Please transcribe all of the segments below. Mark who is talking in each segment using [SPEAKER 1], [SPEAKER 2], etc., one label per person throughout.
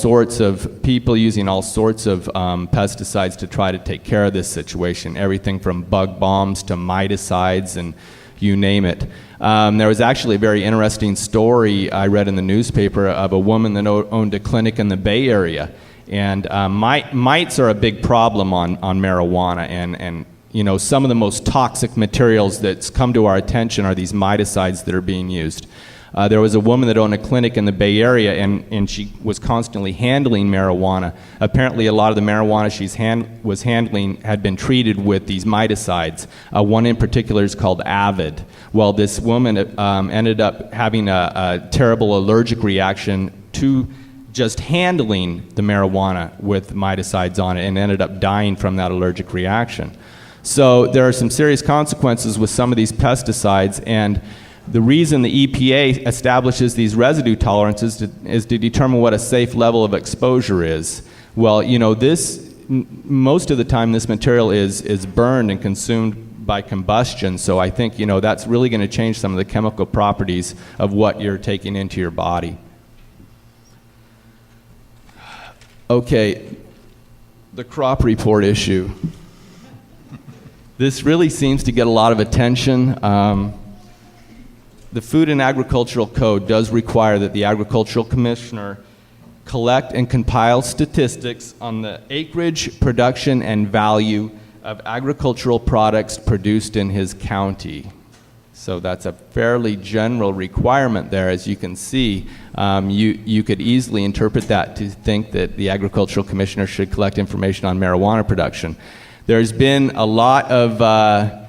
[SPEAKER 1] sorts of people using all sorts of pesticides to try to take care of this situation, everything from bug bombs to miticides and you name it. There was actually a very interesting story I read in the newspaper of a woman that owned a clinic in the Bay Area. And mites are a big problem on marijuana, and you know, some of the most toxic materials that's come to our attention are these miticides that are being used. There was a woman that owned a clinic in the Bay Area, and she was constantly handling marijuana. Apparently, a lot of the marijuana she was handling had been treated with these miticides. One in particular is called Avid. Well, this woman ended up having a terrible allergic reaction to just handling the marijuana with miticides on it, and ended up dying from that allergic reaction. So there are some serious consequences with some of these pesticides, and the reason the EPA establishes these residue tolerances is to determine what a safe level of exposure is. Well, you know, most of the time this material is burned and consumed by combustion, so I think, you know, that's really going to change some of the chemical properties of what you're taking into your body. Okay, the crop report issue. This really seems to get a lot of attention. The Food and Agricultural Code does require that the Agricultural Commissioner collect and compile statistics on the acreage, production, and value of agricultural products produced in his county. So that's a fairly general requirement there. As you can see, you could easily interpret that to think that the Agricultural Commissioner should collect information on marijuana production. There's been a lot of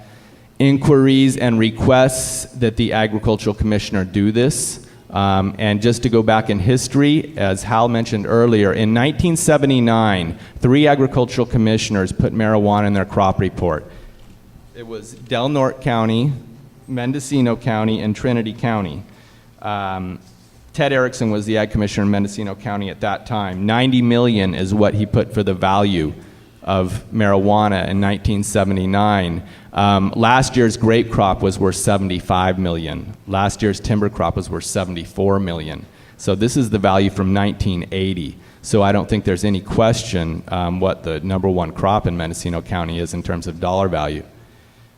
[SPEAKER 1] inquiries and requests that the Agricultural Commissioner do this. And just to go back in history, as Hal mentioned earlier, in 1979, 3 agricultural commissioners put marijuana in their crop report. It was Del Norte County, Mendocino County, and Trinity County. Ted Erickson was the ag commissioner in Mendocino County at that time. 90 million is what he put for the value of marijuana in 1979. Last year's grape crop was worth 75 million. Last year's timber crop was worth 74 million. So this is the value from 1980. So I don't think there's any question what the #1 crop in Mendocino County is in terms of dollar value.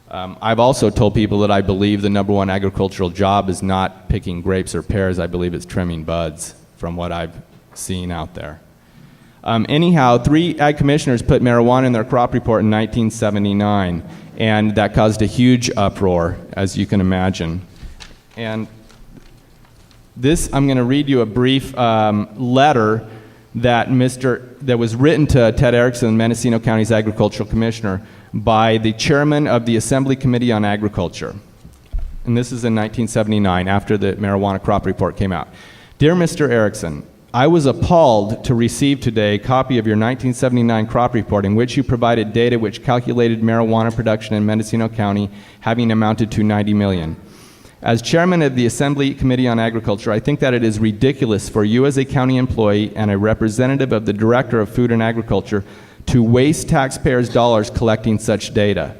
[SPEAKER 1] I've also told people that I believe the #1 agricultural job is not picking grapes or pears. I believe it's trimming buds from what I've seen out there. Anyhow, 3 ag commissioners put marijuana in their crop report in 1979, and that caused a huge uproar, as you can imagine. And this, I'm going to read you a brief letter that was written to Ted Erickson, Mendocino County's agricultural commissioner, by the chairman of the Assembly Committee on Agriculture. And this is in 1979, after the marijuana crop report came out. Dear Mr. Erickson, I was appalled to receive today a copy of your 1979 crop report in which you provided data which calculated marijuana production in Mendocino County having amounted to 90 million. As chairman of the Assembly Committee on Agriculture, I think that it is ridiculous for you as a county employee and a representative of the Director of Food and Agriculture to waste taxpayers' dollars collecting such data.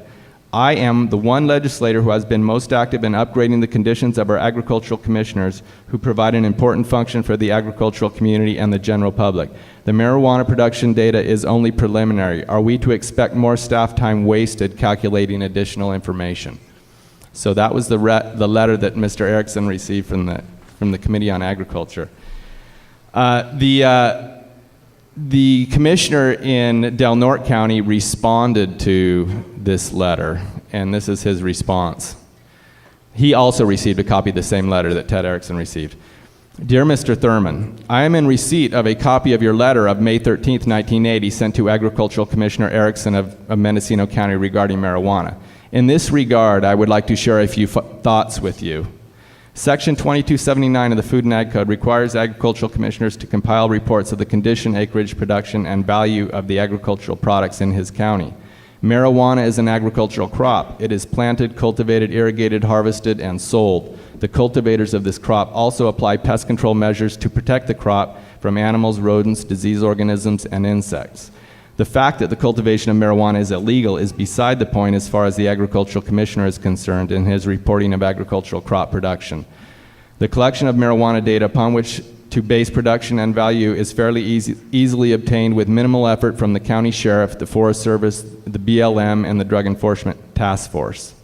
[SPEAKER 1] I am the one legislator who has been most active in upgrading the conditions of our agricultural commissioners who provide an important function for the agricultural community and the general public. The marijuana production data is only preliminary. Are we to expect more staff time wasted calculating additional information? So that was the letter that Mr. Erickson received from the Committee on Agriculture. The commissioner in Del Norte County responded to this letter, and this is his response. He also received a copy of the same letter that Ted Erickson received. Dear Mr. Thurman, I am in receipt of a copy of your letter of May 13th, 1980, sent to Agricultural Commissioner Erickson of Mendocino County regarding marijuana. In this regard, I would like to share a few thoughts with you. Section 2279 of the Food and Ag Code requires agricultural commissioners to compile reports of the condition, acreage, production, and value of the agricultural products in his county. Marijuana is an agricultural crop. It is planted, cultivated, irrigated, harvested, and sold. The cultivators of this crop also apply pest control measures to protect the crop from animals, rodents, disease organisms, and insects. The fact that the cultivation of marijuana is illegal is beside the point as far as the agricultural commissioner is concerned in his reporting of agricultural crop production. The collection of marijuana data upon which to base production and value is fairly easily obtained with minimal effort from the county sheriff, the Forest Service, the BLM, and the Drug Enforcement Task Force.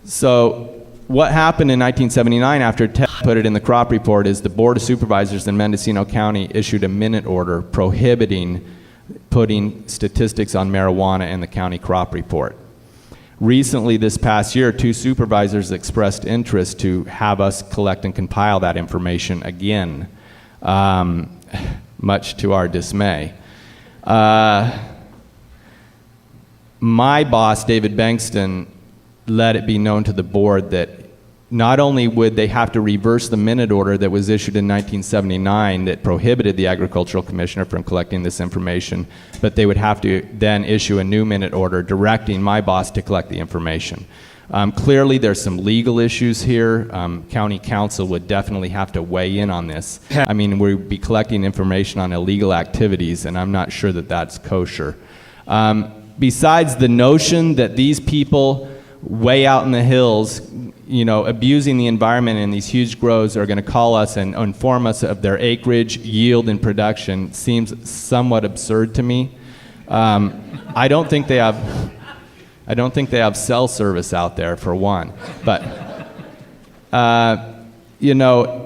[SPEAKER 1] So what happened in 1979 after Ted put it in the crop report is the Board of Supervisors in Mendocino County issued a minute order prohibiting putting statistics on marijuana in the county crop report. Recently, this past year, 2 supervisors expressed interest to have us collect and compile that information again, much to our dismay. My boss, David Bankston, let it be known to the board that not only would they have to reverse the minute order that was issued in 1979 that prohibited the agricultural commissioner from collecting this information, but they would have to then issue a new minute order directing my boss to collect the information. Clearly, there's some legal issues here. County council would definitely have to weigh in on this. I mean, we'd be collecting information on illegal activities, and I'm not sure that that's kosher. Besides the notion that these people way out in the hills, you know, abusing the environment in these huge grows are going to call us and inform us of their acreage, yield, and production seems somewhat absurd to me. I don't think they have cell service out there, for one. But you know,